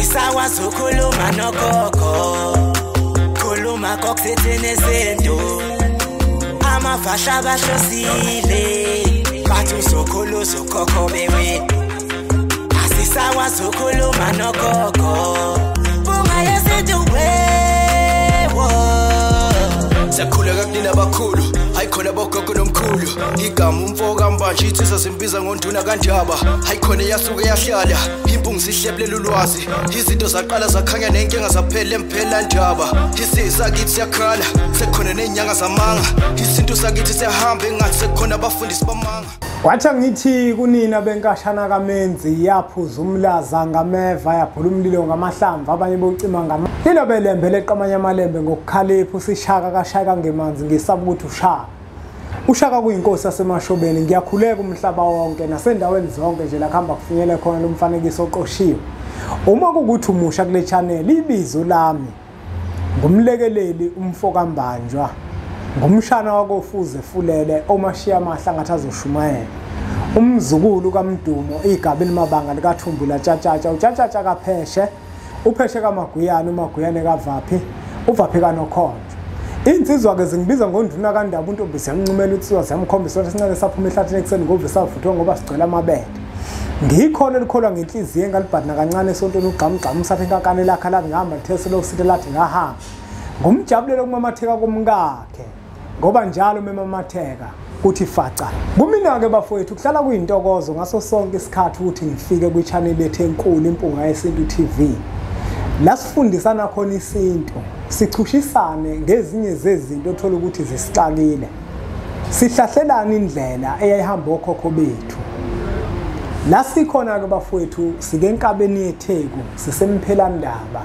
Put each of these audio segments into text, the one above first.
Asisakwazi ukukhuluma nogogo, khuluma kokusethi nezinto. Amavasha bahlosile, bathi uzokhuluza ugogo bewe. Asisakwazi ukukhuluma nogogo, bungaye sithi wewo. Siyakhuleka kunina abakhulu, hayikhona abogogo nomkhulu. Igama umfoka mbanje itsizwa simbiza ngonduna kanjaba. Hayikhona yasuke yahlala, impungu sihlephlela ulwazi. Izinto zaqala zakhanya nenkinga zaphela emphela njaba. Isisa kithi siyakhala, sekukhona nenyanga zamanga. Izinto sakithi siyahamba engathi sekukhona abafundisi bamanga. Wathi ngithi kunina benkashana kaMenzi yaphuza umlaza ngameva yaphula umlilo ngamahlamvu abanye bocima ngama. Lilo belembe leqamanye amalembe ngokukhalipha usishaka kashaka ngemanzi ngisaba ukuthi ushaka. Ushaka kuyinkosi yasemashobeni ngiyakhuleka umhlaba wonke nasendaweni zonke nje la khamba kufinyele khona lumfanekiso oqoshiwe. Uma kukuthi umusha kule channel ibizo lami ngumlekeleli umfoka mbanjwa. Ngumshana wakofuze fulele omashiya amahla ngathi azoshumayela. Umzukulu kaMdumo igaba elimabanga likaThumbula Tshatatsha uTshatatsha kaPheshe uPheshe kaMaguyane uMaguyane kaVaphi uVaphi kaNokhonjo. Insizwa ke zingibiza ngonduna kaNdaba uNtombisi yamncumela utsizwa ziyamkhombisa ukuthi sincane saphuma ehlathini ekseni ngoba savuthwa ngoba sigcela amabele. Ngikhona likholwa ngenhliziyo engalibhadina kancane esontweni ugqamgqama usathi inkakane lakhe la ngihamba lithese lokusithe lathi ngahamba. Ngumjabulelo kumamatheka komkakhe ngoba njalo memamatheka uthi faca. Kumina ke bafowethu kuhlala kuyintokozo ngaso sonke isikhathi ukuthi ngifike kwi channel lethu enkulu impunga yesintu TV. La sifundisana khona isintu, sichushisane ngezinye zezinto othola ukuthi zisixakile. Sihlahlelana indlela eyayihamba okhokho bethu. La sikhona ke bafowethu sike enkabeni yeTheku, sisemPhelandaba.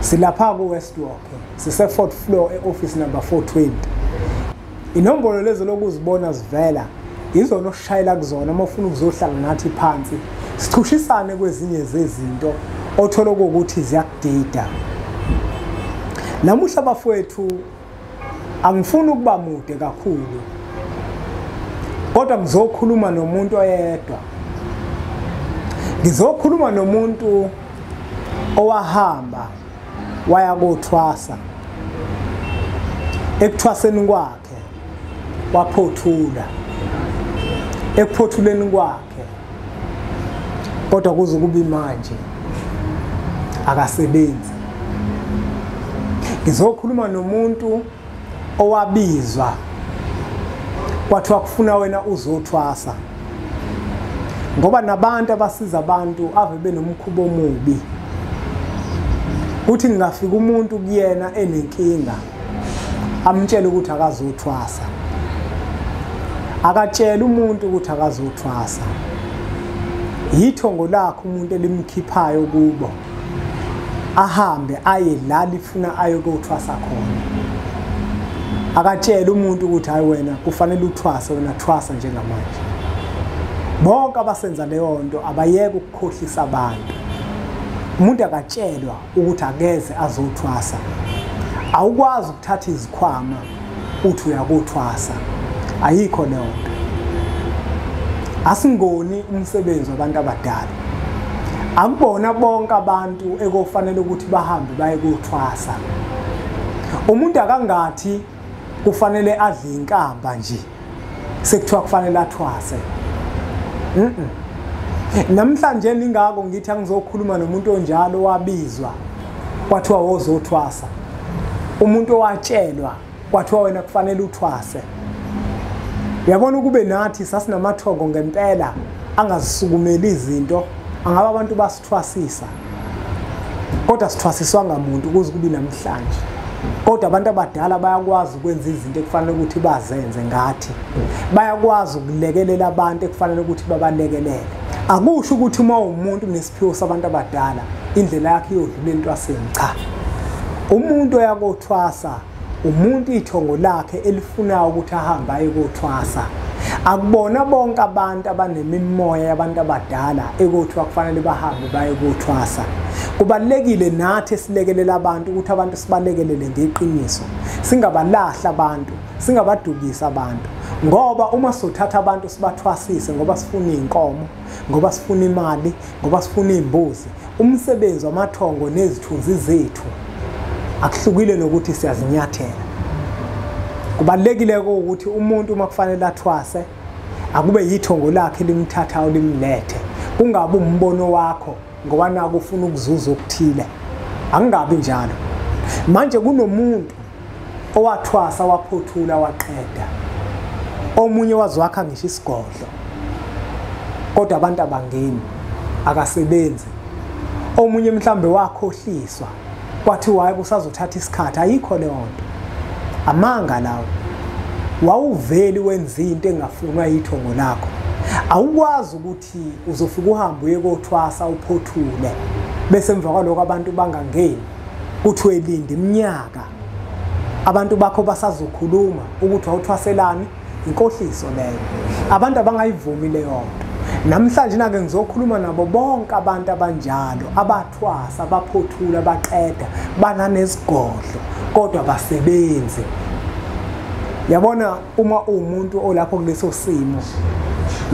Silapha ku West Walk, sise 4th floor e-office number 420. Inombolo lezo lokuzibona zivela izona oshayela kuzona uma ufuna ukuzohlala nathi phansi. Sichushisane kwezinye zezinto othola ukuthi ziyakudida. Namuhla bafowethu angifuni ukuba mude kakhulu. Kodwa ngizokhuluma nomuntu oyedwa. Ngizokhuluma nomuntu owahamba waya kothwasa. Ekuthwaseni kwakhe waphothula. Ekuphothuleni kwakhe kodwa kuze kube manje akasebenzi. Ngizokhuluma nomuntu owabizwa kwathiwa kufuna wena uzothwasa. Ngoba nabantu abasiza abantu ave benomkhubo omubi. Uthi ngafika umuntu kuyena enenkinga amtshela ukuthi akazothwasa. Akatshela umuntu ukuthi akazothwasa. Yithongo lakho umuntu elimkhiphayo kubo. Ahambe aye la lifuna ayokuthwasa khona. Akatshela umuntu ukuthi hayi wena kufanele uthwase wena thwasa njengamanje. Bonke abasenza leyo nto abayeke ukukhohlisa abantu. Umuntu akatshelwa ukuthi akeze azothwasa. Awukwazi ukuthatha izikhwama uthi uyakuthwasa. Ayikho leyo nto. Asingoni umsebenzi wabantu abadala. Akubona bonke abantu ekofanele ukuthi bahambe baye kuthwasa. Umuntu akangathi kufanele adle inkamba nje sekuthiwa kufanele athwase. Namhlanje ningako ngithi angizokhuluma nomuntu onjalo wabizwa kwathiwa wozothwasa. Umuntu owatshelwa kwathiwa wena kufanele uthwase. Uyabona ukube nathi sasinamathongo ngempela angazisukumeli izinto, angaba abantu basithwasisa. Kodwa sithwasiswa ngamuntu kuze kube namhlanje. Kodwa abantu abadala bayakwazi ukwenza izinto ekufanele ukuthi bazenze ngathi. Bayakwazi ukulekelela abantu ekufanele ukuthi babalekelele. Akusho ukuthi uma umuntu nesiphiwo sabantu abadala indlela yakhe iyodlula entwaseni, cha. Umuntu oyakothwasa umuntu ithongo lakhe elifunayo ukuthi ahambe ayokuthwasa. Akubona bonke abantu abanemimoya yabantu abadala ekuthiwa kufanele bahambe bayokuthwasa. Kubalekile nathi silekelela abantu ukuthi abantu sibalekelele ngeqiniso. Singabalahla abantu, singabadukisa abantu. Ngoba uma sothatha abantu sibathwasise ngoba sifuna inkomo, ngoba sifuna imali, ngoba sifuna imbuzi, umsebenzi wamathongo nezithunzi zethu akuhlukile nokuthi siyazinyathela. Kubalekile ukuthi umuntu uma kufanele athwase akube yithongo lakhe limthatha ulimlethe, kungabe umbono wakho ngoba naku ufuna ukuzuza okuthile. Angabi njalo. Manje kunomuntu owathwasa waphothula waqeda, omunye wazwakha ngisho isigodlo kodwa abantu abangeni akasebenzi, omunye mhlambe wakhohliswa kwathi waye kusazothatha isikhathi. Ayikho leyo nto, amanga lawo. Wawuveli wenza into engafunwa yithongo lakho, awukwazi ukuthi uzofika uhambe uye kothwasa uphothule bese emva kwaloko abantu bangangeni kuthiwe linda iminyaka abantu bakho basazokhuluma ukuthi awuthwaselani. Inkohliso leyo, abantu abangayivumi leyo nto. Namhlanje nake ngizokhuluma nabo bonke abantu abanjalo abathwasa abaphothula baqeda bananesigodlo kodwa basebenze. Yabona, uma umuntu olapho kuleso simo,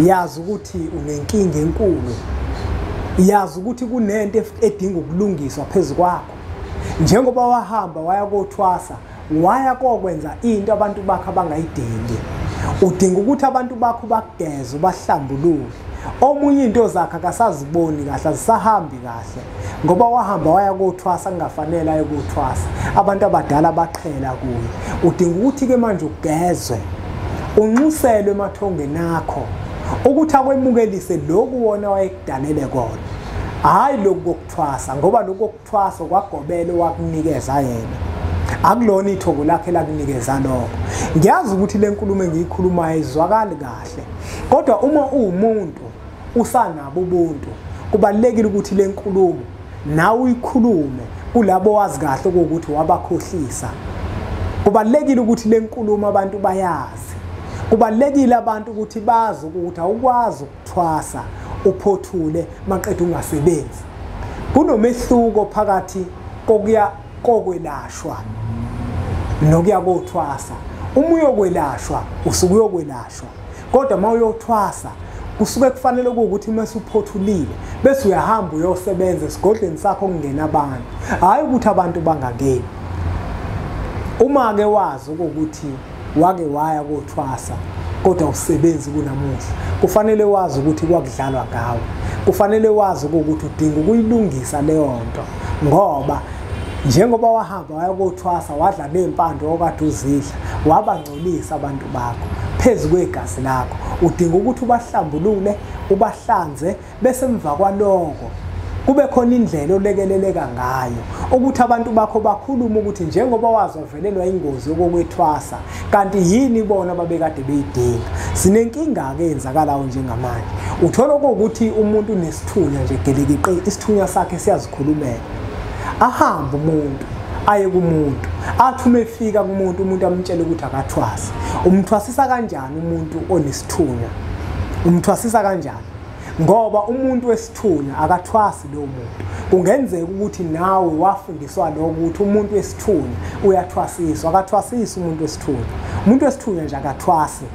yazi ukuthi unenkinga enkulu, yazi ukuthi kunento edinga ukulungiswa phezulu kwakho. Njengoba wahamba waya kothwasa, waya kokwenza into abantu bakho abangayidingi, udinga ukuthi abantu bakho bakugeze bahlambulule. Omunye into zakhe akasaziboni kahle, azisahambi kahle ngoba wahamba waya kothwasa kungafanele aye kothwasa. Abantu abadala baqhela kuye. Udinga ukuthi ke manje ugezwe, unxuselwe emathongeni akho ukuthi akwemukelise lokhu wona wayekudalele kona, hayi lokhu kokuthwasa, ngoba lokhu kokuthwasa kwagobele wakunikeza yena, akulona ithongo lakhe lakunikeza lokho. Ngiyazi ukuthi le nkulumo engiyikhulumayo izwakali kahle, kodwa uma uwumuntu usanabo ubuntu, kubalekile ukuthi le nkulumo nawe uyikhulume kulabo wazi kahle ukuthi wabakhohlisa. Kubalekile ukuthi le nkulumo abantu bayazi. Kubalekile abantu ukuthi bazi ukuthi awukwazi ukuthwasa uphothule maqedwe ungasebenzi. Kunomehluko phakathi kokwelashwa nokuya kothwasa. Uma uyokwelashwa usuke uyokwelashwa, kodwa uma uyothwasa kusuke kufanele ukuthi mase uphothulile bese uyahamba uyosebenza esigodleni sakho kungena abantu, hayi ukuthi abantu bangangeni. Uma ke wazi ukuthi wake waya kothwasa kodwa usebenzi kunamuhla, kufanele wazi ukuthi kwakudlalwa ngawe. Kufanele wazi ukuthi udinga ukuyilungisa leyo nto, ngoba njengoba wahamba waya kothwasa wadla nempande okade uzidla, wabangcolisa abantu bakho phezulu kwegazi lakho. Udinga ukuthi ubahlambulule, ubahlanze, bese emva kwaloko kube khona indlela olekeleleka ngayo ukuthi abantu bakho bakhuluma ukuthi njengoba wazi wavelelwa ingozi yokukwethwasa, kanti yini bona babekade beyidinga. Sinenkinga ke yenzakalayo njengamanje. Uthola ukuthi umuntu unesithunya nje gelekeqe, isithunya sakhe siyazikhulumela. Ahamba umuntu aye kumuntu, athi uma efika kumuntu, umuntu amtshele ukuthi akathwase. Umthwasisa kanjani umuntu onesithunya? Umthwasisa kanjani? Ngoba umuntu wesithunya akathwasi lo muntu. Kungenzeka ukuthi nawe wafundiswa lo ukuthi umuntu wesithunya uyathwasiswa. Akathwasisi umuntu wesithunya. Umuntu wesithunya nje akathwasi.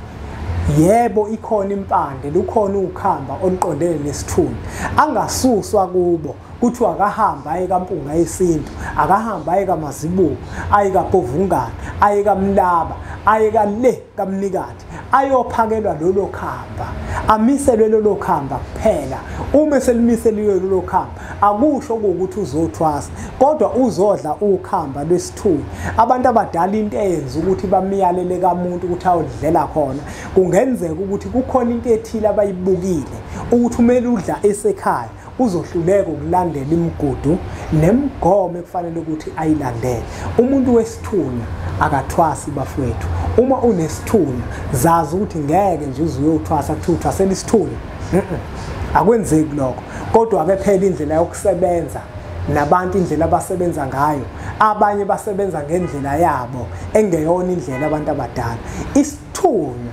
Yebo, ikhona impande, lukhona ukhamba oluqondene nesithunya, angasuswa kubo. Kuthi akahamba aye kaMpunga yesintu, akahamba aye kaMazibuko, aye kaBovungana, aye kaMlaba, aye kale kaMnikati, ayophakelwa lolo khamba, amiselwe lolo khamba kuphela. Uma selimiseliwe lolo khamba, akusho ukuthi uzothwasa, kodwa uzodla ukhamba lwesithunya. Abantu abadala into eyenza ukuthi bamiyalele kamuntu ukuthi awudlela khona, kungenzeka ukuthi kukhona into ethile abayibukile ukuthi kumele udla esekhaya uzohluleka ukulandela imigudu nemigomo ekufanele ukuthi ayilandele. Umuntu wesithunya akathwasi bafowethu. Uma unesithunya, zazi ukuthi ngeke nje uzoyothwasa kuthi uthwasela isithunya. Akwenzeki lokho. Kodwa ke phela indlela yokusebenza nabantu indlela abasebenza ngayo, abanye basebenza ngendlela yabo engeyona indlela abantu abadala. Isithunya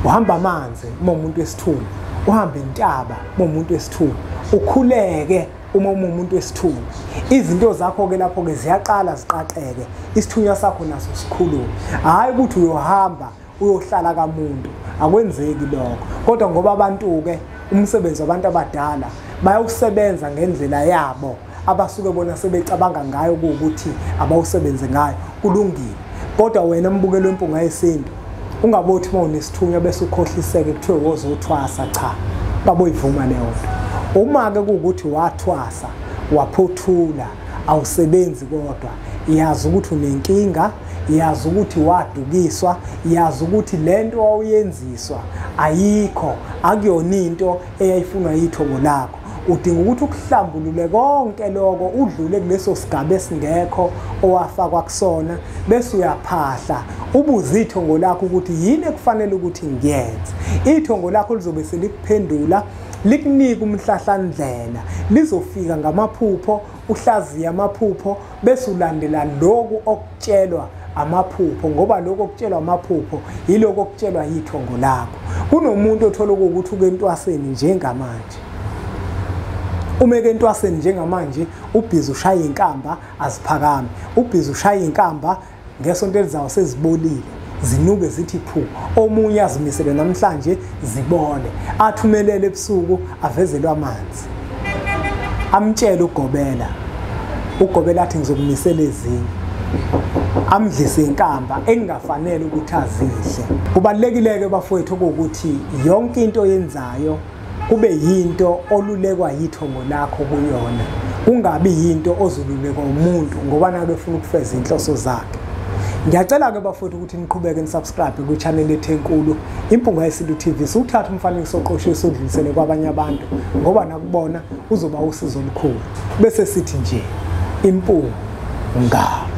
uhamba amanzi uma umuntu wesithunya, uhamba intaba uma umuntu wesithunya, ukhuleke uma umuntu wesithunya. Izinto zakho ke lapho ke ziyaqala ziqaqeke, isithunya sakho naso sikhulume. Hayi ukuthi uyohamba uyohlala kamuntu, akwenzeki lokho. Kodwa ngoba abantu ke umsebenzi wabantu abadala bayawusebenza ngendlela yabo abasuke bona sebecabanga ngayo ukuthi abawusebenze ngayo kulungile. Kodwa wena mbukelo wempunga yesintu ungabothi mawunesithunya bese ukhohliseke kuthiwe wozothwasa, cha, baboyivuma leyo nto. Uma-ke kuwukuthi wathwasa waphothula awusebenzi kodwa yazi ukuthi unenkinga, yazi ukuthi wadukiswa, yazi ukuthi lento wawuyenziswa ayikho, akuyona into eyayifunwa yithongo lakho. Udinga ukuthi ukuhlambulule konke lokho udlule kuleso sigaba esingekho owafakwa kusona bese uyaphahla ubuze ithongo lakho ukuthi yini ekufanele ukuthi ngiyenze. Ithongo lakho lizobe selikuphendula likunika umhlahlandlela, lizofika ngamaphupho, uhlaziya amaphupho bese ulandela lokhu okutshelwa amaphupho, ngoba lokho okutshelwa amaphupho yiloko okutshelwa yithongo lakho. Kunomuntu othola ukuthi uke entwaseni njengamanje, umeke entwaseni njengamanje ubhizi ushaya inkamba aziphakame, ubhizi ushaya inkamba ngesonto elizayo sezibolile zinuke zithi phu, omunye azimisele namhlanje zibole, athumelele ebusuku avezelwe amanzi, amtshele ugobela athi ngizokumisela ezinye, amdlise inkamba engafanele ukuthi azidle. Kubalulekile-ke bafowethu ukuthi yonke into oyenzayo kube yinto olulekwa yithongo lakho kuyona, kungabi yinto ozululekwa umuntu ngoba nabe ufuna ukufeza inhloso zakhe. Ngiyacela-ke bafowethu ukuthi niqhubeke nisubscribe ku-channel yethu enkulu Impunga Yesintu TV, siwuthatha umfanekiso oqoshiwe udlulisele kwabanye abantu ngoba nakubona uzoba usizo olukhulu. Bese sithi nje impunga.